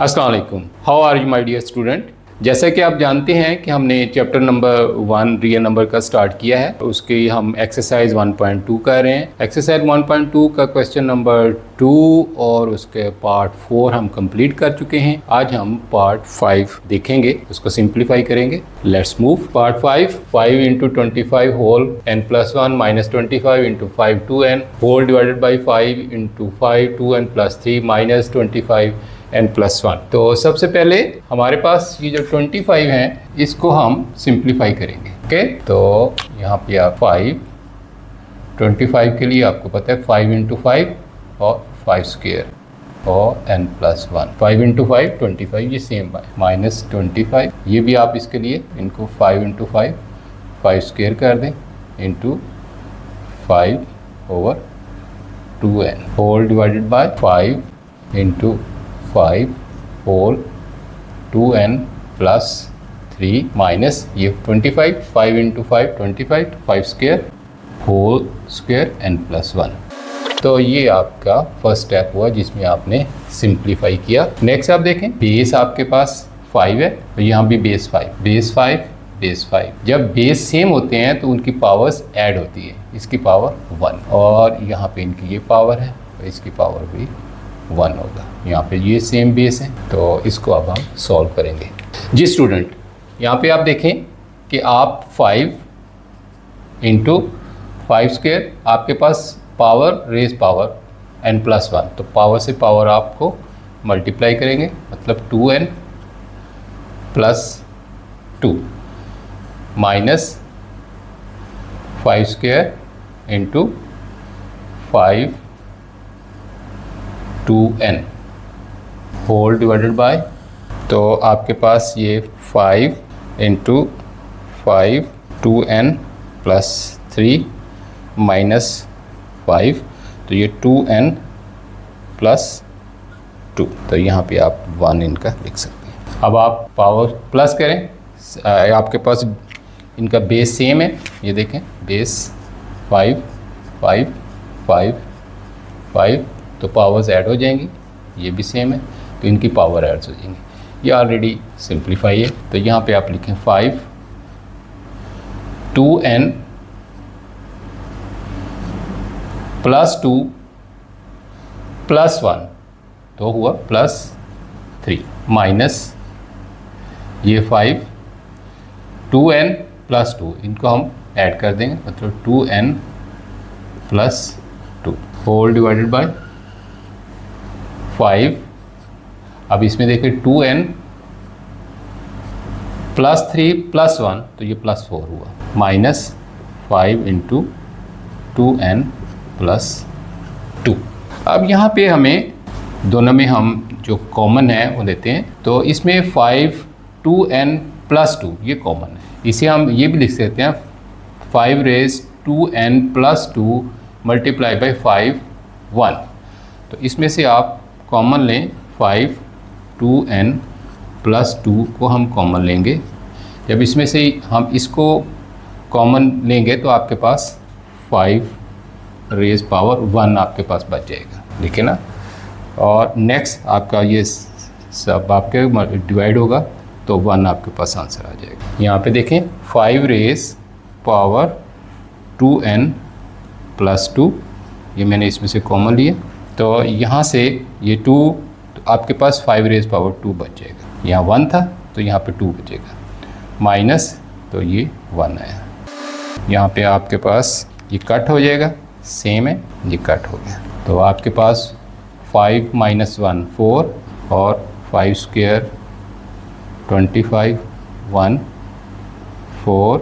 अस्सलाम वालेकुम। How are you my dear student. जैसा कि आप जानते हैं कि हमने चैप्टर नंबर 1 रियल नंबर का स्टार्ट किया है। उसके हम एक्सरसाइज 1.2 कर रहे हैं। एक्सरसाइज 1.2 का क्वेश्चन नंबर 2 और उसके पार्ट 4 हम कंप्लीट कर चुके हैं। आज हम पार्ट 5 देखेंगे, उसको सिंप्लीफाई करेंगे। Let's move. Part 5 into 25 whole n plus 1 minus 25 into 5 2n whole divided by 5 into 5 2n plus 3 minus 25 n plus 1। तो सबसे पहले हमारे पास ये जो 25 है इसको हम सिंप्लीफाई करेंगे। ओके, तो यहाँ पे आप 25 के लिए आपको पता है 5 इंटू 5 और 5 स्क्वेयर और n प्लस 1। 5 इंटू 5 25, ये सेम है, माइनस 25। ये भी आप इसके लिए इनको 5 इंटू 5 स्क्वेयर कर दें into 5 over 2n whole divided by 5 into 5 whole 2n plus 3 minus ये 25 5 into 5 25 5 square whole square n plus 1। तो ये आपका फर्स्ट स्टेप हुआ जिसमें आपने सिंप्लीफाई किया। नेक्स्ट आप देखें, बेस आपके पास 5 है तो यहाँ भी बेस 5। जब बेस सेम होते हैं तो उनकी पावर्स ऐड होती है। इसकी पावर 1 और यहाँ पे इनकी ये पावर है तो इसकी पावर भी 1 होगा। यहाँ पे ये सेम बेस है तो इसको अब हम सॉल्व करेंगे। जी स्टूडेंट, यहाँ पे आप देखें कि आप 5 इंटू 5 स्क्वेयर, आपके पास power raise power n plus 1, तो पावर से पावर आपको मल्टीप्लाई करेंगे, मतलब 2n plus 2 minus 5 square into 5 2n whole divided by, तो आपके पास ये 5 इंटू 5 2n प्लस 3 माइनस 5, तो ये 2n प्लस 2, तो यहाँ पे आप 1 इनका लिख सकते हैं। अब आप पावर प्लस करें, आपके पास इनका बेस सेम है, ये देखें बेस 5 5 5 5, तो पावर्स ऐड हो जाएंगी, ये भी सेम है तो इनकी पावर ऐड हो जाएंगी। ये ऑलरेडी सिंप्लीफाई है तो यहाँ पे आप लिखें 5 2n प्लस 2 प्लस 1, तो हुआ प्लस 3 माइनस ये 5 2n प्लस 2, इनको हम ऐड कर देंगे, मतलब 2n plus 2 whole divided by 5। अब इसमें देखिए 2n प्लस 3 प्लस 1, तो ये प्लस 4 हुआ, माइनस 5 इंटू 2n प्लस 2। अब यहाँ पे हमें दोनों में हम जो कॉमन है वो देते हैं, तो इसमें 5 2n प्लस 2 ये कॉमन है, इसे हम ये भी लिख सकते हैं 5 raise 2n plus 2 multiply by 5 1। तो इसमें से आप कॉमन लें 5 2n प्लस 2 को हम कॉमन लेंगे। जब इसमें से हम इसको कॉमन लेंगे तो आपके पास 5 रेज पावर 1 आपके पास बच जाएगा, ठीक है ना। और नेक्स्ट आपका ये सब आपके डिवाइड होगा तो 1 आपके पास आंसर आ जाएगा। यहाँ पे देखें 5 रेज पावर 2n प्लस 2, ये मैंने इसमें से कॉमन लिया, तो यहाँ से ये 2, तो आपके पास 5 रेज पावर 2 बच जाएगा। यहाँ 1 था तो यहाँ पे 2 बचेगा, माइनस तो ये 1 आया। यहाँ पे आपके पास ये कट हो जाएगा, सेम है, ये कट हो गया, तो आपके पास 5 माइनस 1 4 और 5 स्क्वेयर 25 1 4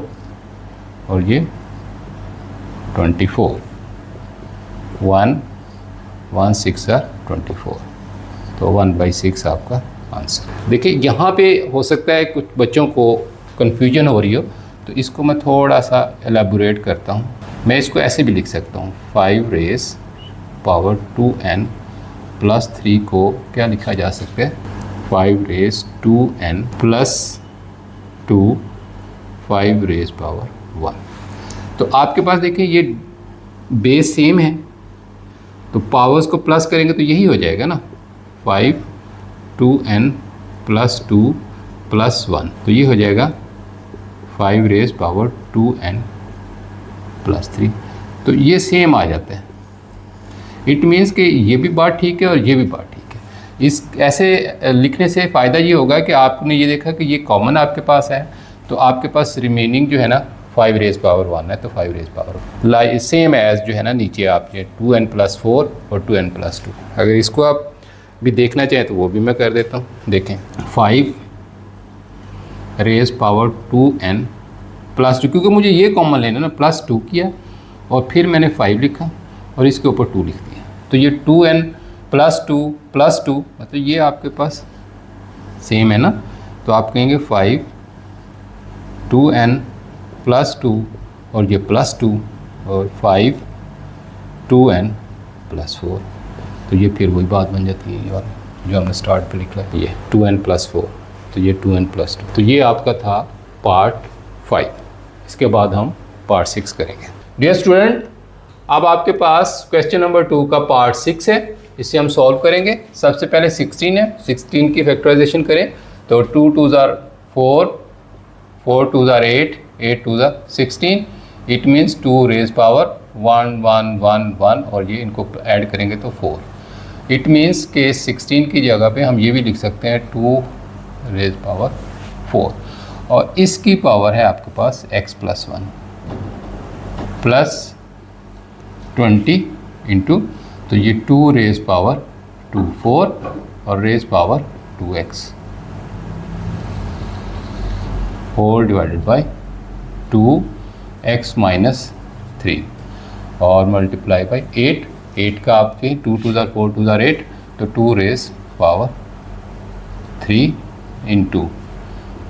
और ये 24 1 1 6 24, तो 1/6 आपका आंसर। देखिए यहाँ पे हो सकता है कुछ बच्चों को कन्फ्यूजन हो रही हो, तो इसको मैं थोड़ा सा एलेबोरेट करता हूँ। मैं इसको ऐसे भी लिख सकता हूँ 5 रेज पावर 2n प्लस 3 को क्या लिखा जा सकता है 5 raise 2n plus 2 5 raise power 1। तो आपके पास देखिए ये बेस सेम है तो पावर्स को प्लस करेंगे तो यही हो जाएगा ना, 5 2n प्लस 2 प्लस 1, तो ये हो जाएगा 5 रेज़ पावर 2n प्लस 3। तो ये सेम आ जाता है। इट मीन्स कि ये भी बात ठीक है और ये भी बात ठीक है। इस ऐसे लिखने से फ़ायदा ये होगा कि आपने ये देखा कि ये कॉमन आपके पास है, तो आपके पास रिमेनिंग जो है ना 5 रेज़ पावर 1 है, तो 5 रेज़ पावर सेम एज जो है ना नीचे आप ये 2n प्लस 4 और 2n प्लस 2। अगर इसको आप भी देखना चाहें तो वो भी मैं कर देता हूँ। देखें 5 रेज़ पावर 2n प्लस 2, क्योंकि मुझे ये कॉमन लेना ना, प्लस 2 किया और फिर मैंने 5 लिखा और इसके ऊपर 2 लिख दिया, तो ये 2n प्लस 2 प्लस 2, मतलब ये आपके पास सेम है ना। तो आप कहेंगे 5 2n प्लस 2 और ये प्लस 2 और 5 2n प्लस 4, तो ये फिर वही बात बन जाती है और जो हमने स्टार्ट पे लिखा है, ये 2n प्लस 4, तो ये 2n प्लस 2। तो ये आपका था पार्ट 5। इसके बाद हम पार्ट 6 करेंगे। डियर स्टूडेंट, अब आपके पास क्वेश्चन नंबर 2 का पार्ट 6 है, इसे हम सॉल्व करेंगे। सबसे पहले 16 है, 16 की फैक्टराइजेशन करें तो 2 2 ज़ार 4, 4 2 ज़ार 8, 8 2 ज़ार 16, इट मीन्स 2 रेज़ पावर 1 1 1 1 और ये इनको ऐड करेंगे तो 4। इट मीन्स के 16 की जगह पे हम ये भी लिख सकते हैं 2 रेज़ पावर 4 और इसकी पावर है आपके पास x प्लस 1 प्लस 20 इंटू, तो ये 2 रेज़ पावर 2 4 और raise power 2x whole divided by 2x minus 3 और मल्टीप्लाई बाय 8। 8 का आपके 2 2 ज़ार 4 2 ज़ार 8, तो 2 raise power 3 into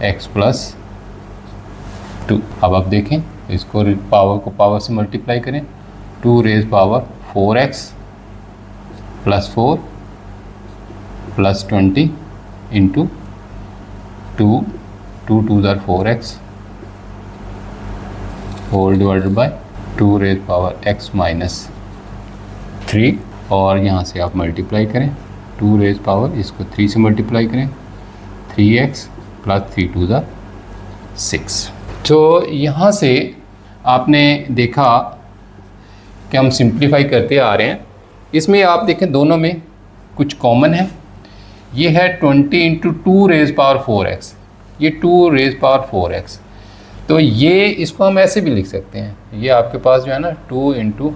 x plus 2। अब आप देखें इसको पावर को पावर से मल्टीप्लाई करें, 2 raise power 4x plus 4 plus 20 into 2 2 2 ज़ार 4x whole divided by 2 raise power x minus 3 और यहाँ से आप मल्टीप्लाई करें 2 रेज़ पावर, इसको 3 से मल्टीप्लाई करें 3x प्लस 3 2 ज़ार 6। तो यहाँ से आपने देखा कि हम सिंप्लीफाई करते आ रहे हैं। इसमें आप देखें दोनों में कुछ कॉमन है। ये है 20 इंटू 2 रेज़ पावर 4x, ये 2 रेज़ पावर 4x, तो ये इसको हम ऐसे भी लिख सकते हैं। ये आपके पास जो है ना 2 इंटू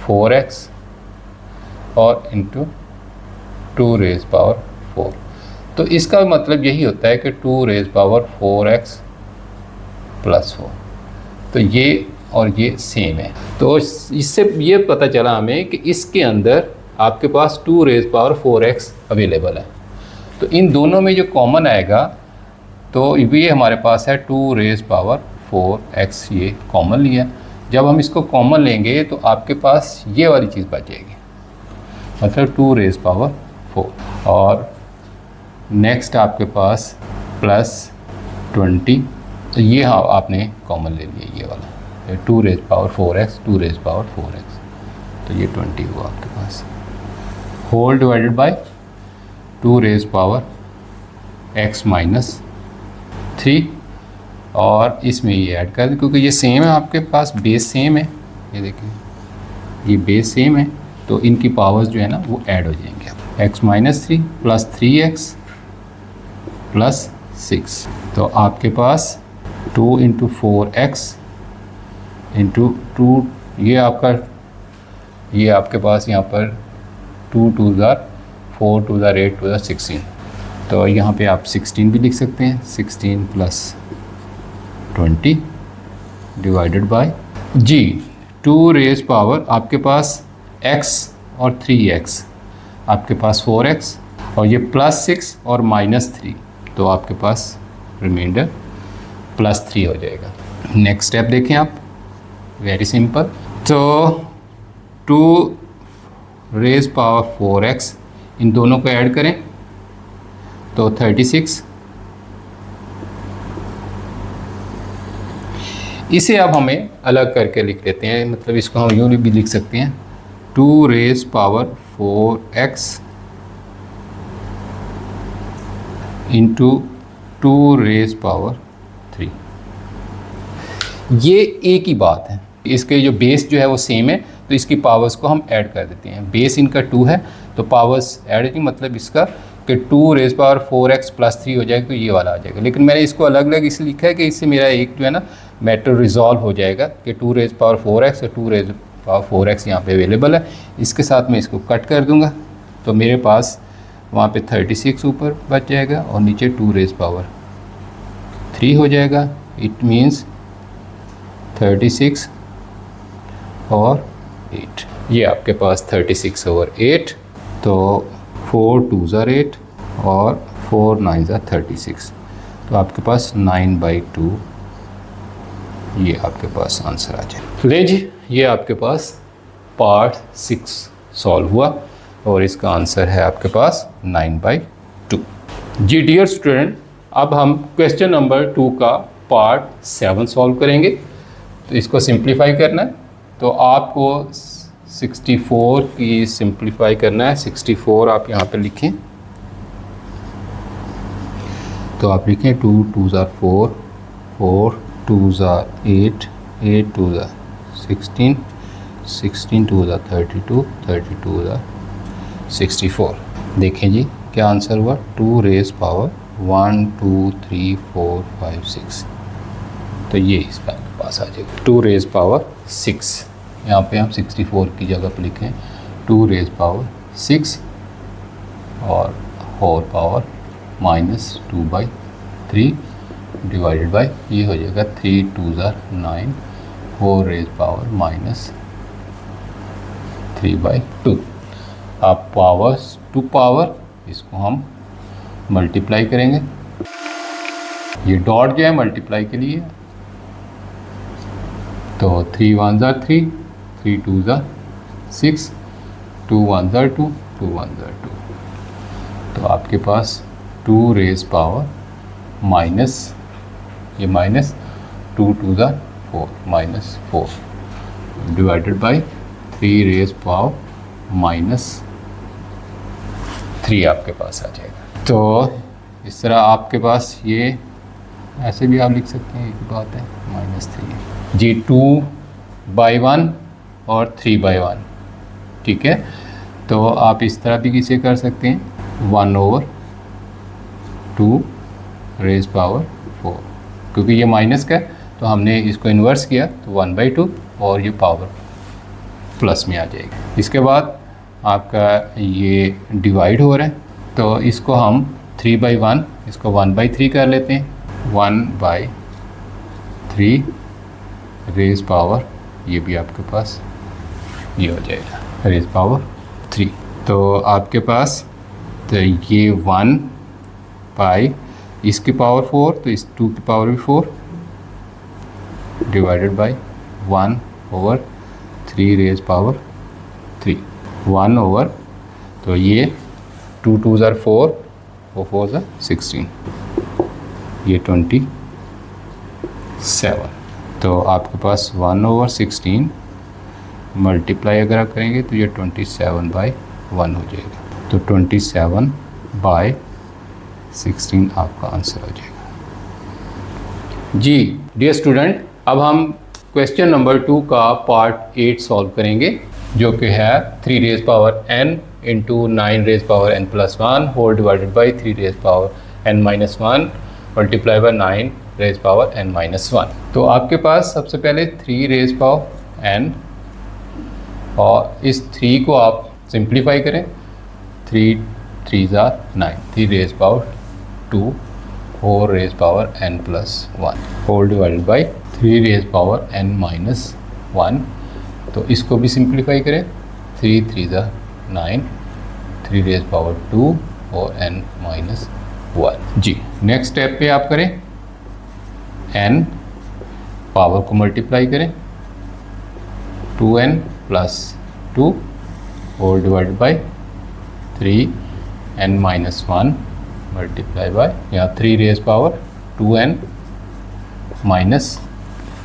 4x और इंटू 2 रेज़ पावर 4, तो इसका मतलब यही होता है कि 2 रेज़ पावर 4x प्लस 4, तो ये और ये सेम है। तो इससे ये पता चला हमें कि इसके अंदर आपके पास 2 रेज़ पावर 4x अवेलेबल है। तो इन दोनों में जो कॉमन आएगा तो ये हमारे पास है 2 रेज़ पावर 4x, ये कॉमन लिया। जब हम इसको कॉमन लेंगे तो आपके पास ये वाली चीज़ बच जाएगी, मतलब 2 रेज़ पावर 4 और नेक्स्ट आपके पास प्लस 20, तो ये हाँ आपने कॉमन ले लिया ये वाला 2 raise power 4x 2 raise power 4x, तो ये 20 हुआ आपके पास whole divided by 2 raise power x minus 3 और इसमें ये ऐड कर दें क्योंकि ये सेम है, आपके पास बेस सेम है। ये देखिए ये बेस सेम है, तो इनकी पावर्स जो है ना वो ऐड हो जाएंगे। x minus 3 plus 3x plus 6, तो आपके पास 2 इंटू 4x इंटू 2, ये आपके पास यहाँ पर 2 2 ज़ार 4 2 ज़ार 8 2 ज़ार 16, तो यहाँ पे आप 16 भी लिख सकते हैं। 16 प्लस 20 डिवाइडेड बाय जी 2 रेज़ पावर आपके पास x और 3x, आपके पास 4x और ये प्लस 6 और माइनस 3, तो आपके पास रिमाइंडर प्लस 3 हो जाएगा। नेक्स्ट स्टेप देखें आप, वेरी सिंपल। तो 2 रेज़ पावर 4x इन दोनों को ऐड करें तो 36, इसे अब हमें अलग करके लिख लेते हैं, मतलब इसको हम यूँ भी लिख सकते हैं 2 raise power 4x into 2 raise power 3। ये एक ही बात है, इसके जो बेस जो है वो सेम है, तो इसकी पावर्स को हम ऐड कर देते हैं। बेस इनका 2 है तो पावर्स ऐड नहीं, मतलब इसका कि 2 रेज पावर 4x प्लस 3 हो जाएगा, तो ये वाला आ जाएगा। लेकिन मैंने इसको अलग अलग इसलिए लिखा है कि इससे मेरा एक जो है ना मैटर रिजॉल्व हो जाएगा कि 2 रेज पावर 4x और 2 रेज पावर 4x यहाँ पे अवेलेबल है। इसके साथ मैं इसको कट कर दूँगा तो मेरे पास वहाँ पे 36 ऊपर बच जाएगा और नीचे 2 रेज पावर 3 हो जाएगा। इट मीन्स 36 और 8, ये आपके पास 36 ओवर 8, तो 4 2s are 8 और 4 9s are 36, तो आपके पास 9/2 ये आपके पास आंसर आ जाए। ले जी, ये आपके पास पार्ट 6 सॉल्व हुआ और इसका आंसर है आपके पास 9/2। जी डियर स्टूडेंट, अब हम क्वेश्चन नंबर 2 का पार्ट 7 सॉल्व करेंगे। तो इसको सिंप्लीफाई करना है, तो आपको 64 की सिंप्लीफाई करना है। 64 आप यहाँ पे लिखें, तो आप लिखें 2 2s are 4, 4 2s are 8, 8 2s are 16, 16 2s are 32, 32s are 64। देखें जी क्या आंसर हुआ, 2 रेज पावर 1 2 3 4 5 6, तो ये इस बात के पास आ जाएगा 2 रेज पावर 6। यहाँ पे हम 64 की जगह पर लिखें 2 रेज पावर 6 और 4 पावर -2/3 डिवाइडेड बाय, ये हो जाएगा 3 2s are 9, 4 रेज पावर -3/2। अब पावर्स टू पावर इसको हम मल्टीप्लाई करेंगे, ये डॉट जो है मल्टीप्लाई के लिए, तो 3 1s are 3, 3 2s are 6, 2 1s are 2, 2 1s are 2, तो आपके पास 2 रेज पावर माइनस, ये minus 2 2s are 4 -4 divided by 3 raise power -3 आपके पास आ जाएगा। तो इस तरह आपके पास ये ऐसे भी आप लिख सकते हैं, एक बात है -3 जी, 2/1 और 3/1, ठीक है। तो आप इस तरह भी किसे कर सकते हैं 1/2 रेज पावर 4, क्योंकि ये माइनस का है तो हमने इसको इन्वर्स किया तो 1/2 और ये पावर प्लस में आ जाएगी। इसके बाद आपका ये डिवाइड हो रहा है, तो इसको हम 3/1, इसको 1/3 कर लेते हैं, 1/3 रेज पावर, ये भी आपके पास ये हो जाएगा रेज पावर 3। तो आपके पास तो ये 1 बाई इसकी पावर 4, तो इस 2 की पावर भी 4 डिवाइडेड बाई 1/3 रेज पावर 3, 1/, तो ये 2 2s are 4 और 4s are 16, ये 27। तो आपके पास 1/16 मल्टीप्लाई अगर आप करेंगे तो ये 27/1 हो जाएगा, तो 27/16 आपका आंसर हो जाएगा। जी डियर स्टूडेंट, अब हम क्वेश्चन नंबर 2 का पार्ट 8 सॉल्व करेंगे, जो कि है 3 raise power n into 9 raise power n plus 1 whole divided by 3 raise power n minus 1 multiply by 9 raise power n minus 1। तो आपके पास सबसे पहले 3 रेज पावर n, और इस 3 को आप सिंप्लीफाई करें, 3 3s are 9, 3 raise power 2 4 raise power n plus 1 whole divided by 3 raise power n minus 1। तो इसको भी सिंप्लीफाई करें, 3 3s are 9, 3 रेज पावर 2 और n माइनस 1। जी नेक्स्ट स्टेप पे आप करें, n पावर को मल्टीप्लाई करें, 2n plus 2 whole divided by 3n minus 1 multiply by यहाँ 3 रेज पावर 2n माइनस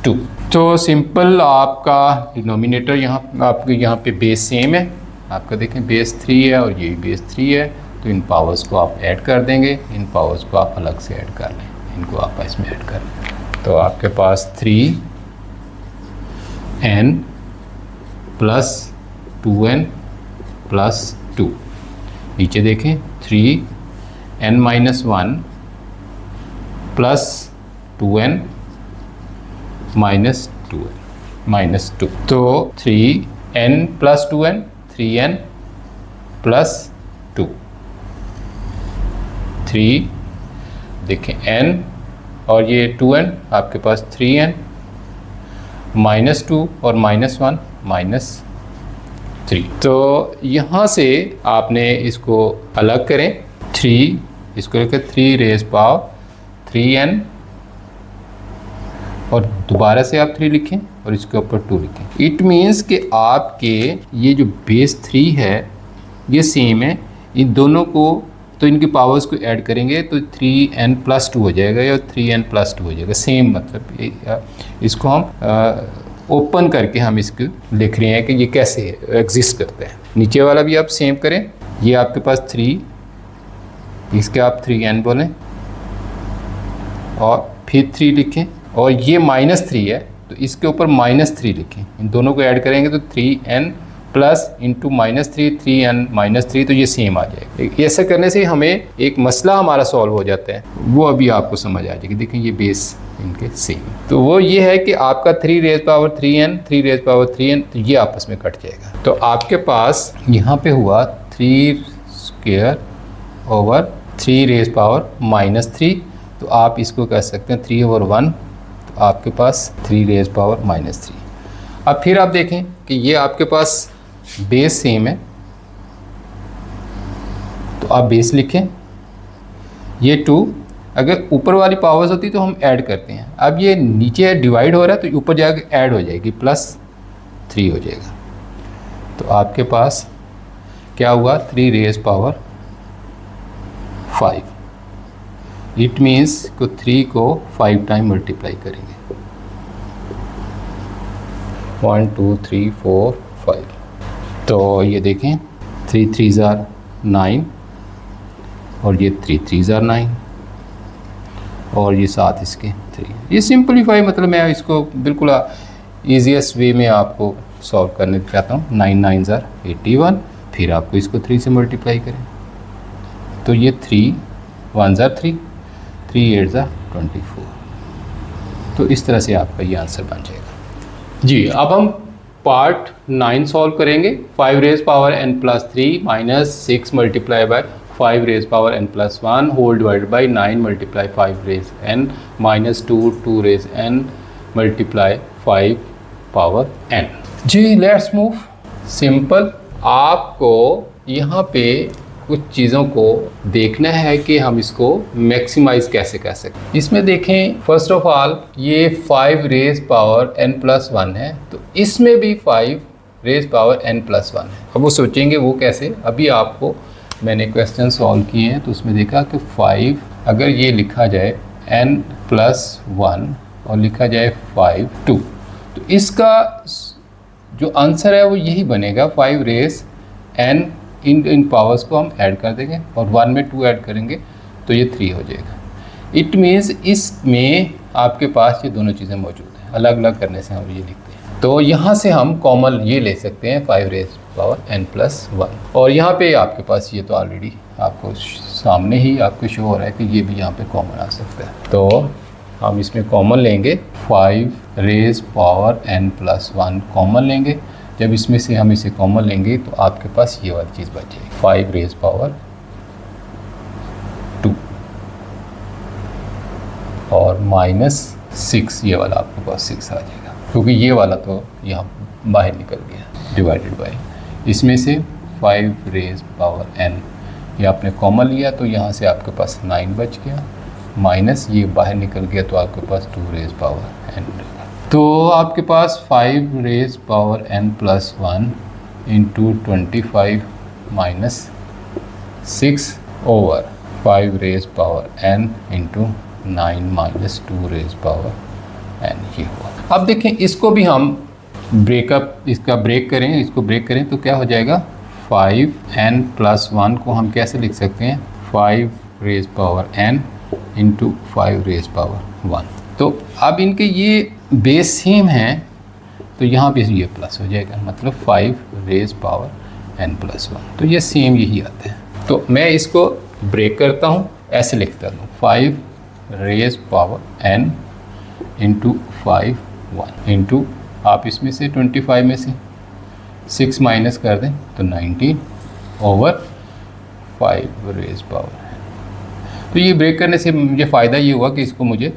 2। तो सिंपल आपका डिनोमिनेटर यहाँ आपके यहाँ पे बेस सेम है, आपका देखें बेस 3 है और ये बेस 3 है, तो इन पावर्स को आप ऐड कर देंगे, इन पावर्स को आप अलग से ऐड कर लें, इनको आप इसमें ऐड कर लें। तो आपके पास 3n प्लस 2n प्लस 2, नीचे देखें 3n minus 1 plus 2n minus 2, तो 3n plus 2n 3n plus 2, 3 देखें n और ये 2n, आपके पास 3n माइनस 2 और माइनस 1 माइनस 3। तो यहाँ से आपने इसको अलग करें, 3 इसको लेकर 3 रेज़ पावर 3n और दोबारा से आप 3 लिखें और इसके ऊपर 2 लिखें। इट मीन्स कि आपके ये जो बेस 3 है ये सेम है, इन दोनों को तो इनकी पावर्स को ऐड करेंगे तो 3n प्लस 2 हो जाएगा या 3n प्लस 2 हो जाएगा, सेम मतलब इसको हम ओपन करके हम इसको लिख रहे हैं कि ये कैसे एग्जिस्ट करते हैं। नीचे वाला भी आप सेम करें, ये आपके पास 3, इसके आप 3n बोलें और फिर 3 लिखें और ये -3 है तो इसके ऊपर -3 लिखें, इन दोनों को ऐड करेंगे तो 3n प्लस इंटू -3 3n -3, तो ये सेम आ जाएगा। ऐसा करने से हमें एक मसला हमारा सॉल्व हो जाता है, वो अभी आपको समझ आ जाएगी। देखें ये बेस इनके सेम, तो वो ये है कि आपका 3 rays power 3n 3 rays power 3n, तो ये आपस में कट जाएगा। तो आपके पास यहाँ पे हुआ 3 स्क्वायर ओवर 3 रेज़ पावर -3, तो आप इसको कह सकते हैं 3 ओवर 1, तो आपके पास 3 रेज़ पावर -3। अब फिर आप देखें कि ये आपके पास बेस सेम है, तो आप बेस लिखें, ये 2 अगर ऊपर वाली पावर्स होती तो हम ऐड करते हैं, अब ये नीचे डिवाइड हो रहा है तो ऊपर जाकर ऐड हो जाएगी, +3 हो जाएगा। तो आपके पास क्या हुआ 3 रेज़ पावर 5, इट मीन्स को 3 को 5 टाइम मल्टीप्लाई करेंगे, 1 2 3 4 5, तो ये देखें 3 3s are 9 और ये 3 3s are 9 और ये साथ इसके 3। ये सिंपलीफाई मतलब मैं इसको बिल्कुल ईजीएस्ट वे में आपको सॉल्व करने चाहता हूँ। 9 9s are 81, फिर आपको इसको 3 से मल्टीप्लाई करें तो ये 3 1s are 3 3 8s are 24, तो इस तरह से आपका ये आंसर बन जाएगा जी। अब हम पार्ट 9 सॉल्व करेंगे। 5 raise power n plus 3 minus 6 multiply by 5 raise power n plus 1 whole divided by 9 multiply 5 raise n minus 2 raise n multiply 5 power n। जी लेट्स मूव। सिंपल, आपको यहाँ पे कुछ चीज़ों को देखना है कि हम इसको मैक्सिमाइज कैसे कर सकते। इसमें देखें फर्स्ट ऑफ ऑल ये 5 रेज़ पावर n प्लस 1 है, तो इसमें भी 5 रेज़ पावर n प्लस 1 है। अब वो सोचेंगे वो कैसे, अभी आपको मैंने क्वेश्चन सॉल्व किए हैं तो उसमें देखा कि 5 अगर ये लिखा जाए n प्लस 1 और लिखा जाए 5 2, तो इसका जो आंसर है वो यही बनेगा। 5 रेज़ n इन पावर्स को हम ऐड कर देंगे और 1 में 2 ऐड करेंगे तो ये 3 हो जाएगा। इट मीन्स इसमें आपके पास ये दोनों चीज़ें मौजूद हैं, अलग अलग करने से हम ये लिखते हैं। तो यहाँ से हम कॉमन ये ले सकते हैं 5 रेज़ पावर n प्लस 1, और यहाँ पे आपके पास ये तो ऑलरेडी आपको सामने ही आपको शो हो रहा है कि ये भी यहाँ पे कॉमन आ सकता है। तो हम इसमें कॉमन लेंगे 5 raise power n plus 1 common लेंगे। जब इसमें से हम इसे कॉमन लेंगे तो आपके पास ये वाली चीज़ बच जाएगी 5 रेज़ पावर 2 और -6, ये वाला आपके पास 6 आ जाएगा क्योंकि ये वाला तो यहाँ बाहर निकल गया डिवाइडेड बाय इसमें से 5 रेज़ पावर n, ये आपने कॉमन लिया तो यहाँ से आपके पास 9 बच गया, माइनस ये बाहर निकल गया तो आपके पास 2 रेज़ पावर n। तो आपके पास 5 raise power n plus 1 into 25 minus 6 over 5 raise power n into 9 minus 2 raise power n, ये हुआ। अब देखें इसको भी हम इसका ब्रेक करें, इसको ब्रेक करें तो क्या हो जाएगा 5n+1 को हम कैसे लिख सकते हैं, 5n इंटू 5 तो अब इनके ये बेस सेम हैं तो यहाँ पे ये प्लस हो जाएगा, मतलब 5n+1, तो ये सेम यही आता है। तो मैं इसको ब्रेक करता हूँ, ऐसे लिखता हूँ 5n इंटू 5 इंटू, आप इसमें से 25 में से 6 माइनस कर दें तो 19 ओवर 5 तो ये ब्रेक करने से मुझे फ़ायदा ये हुआ कि इसको मुझे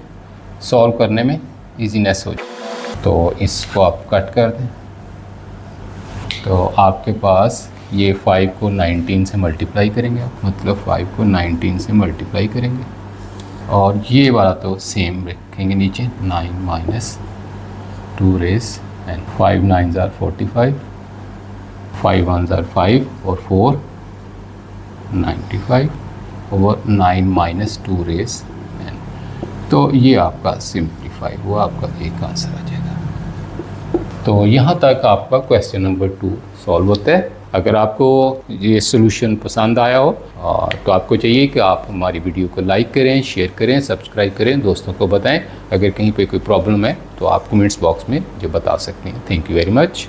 सॉल्व करने में इजीनेस हो जाए। तो इसको आप कट कर दें तो आपके पास ये 5 को 19 से मल्टीप्लाई करेंगे आप, मतलब 5 को 19 से मल्टीप्लाई करेंगे और ये वाला तो सेम रखेंगे नीचे, 9 minus 2 raise n, 5 9s are 45, 5 1s are 5 और 4 95 ओवर 9 माइनस 2 रेज़ n। तो ये आपका सिंप्लीफाई हुआ, आपका एक आंसर आ जाएगा। तो यहाँ तक आपका क्वेश्चन नंबर 2 सॉल्व होता है। अगर आपको ये सोल्यूशन पसंद आया हो तो आपको चाहिए कि आप हमारी वीडियो को लाइक करें, शेयर करें, सब्सक्राइब करें, दोस्तों को बताएं। अगर कहीं पे कोई प्रॉब्लम है तो आप कमेंट्स बॉक्स में जो बता सकते हैं। Thank you very much.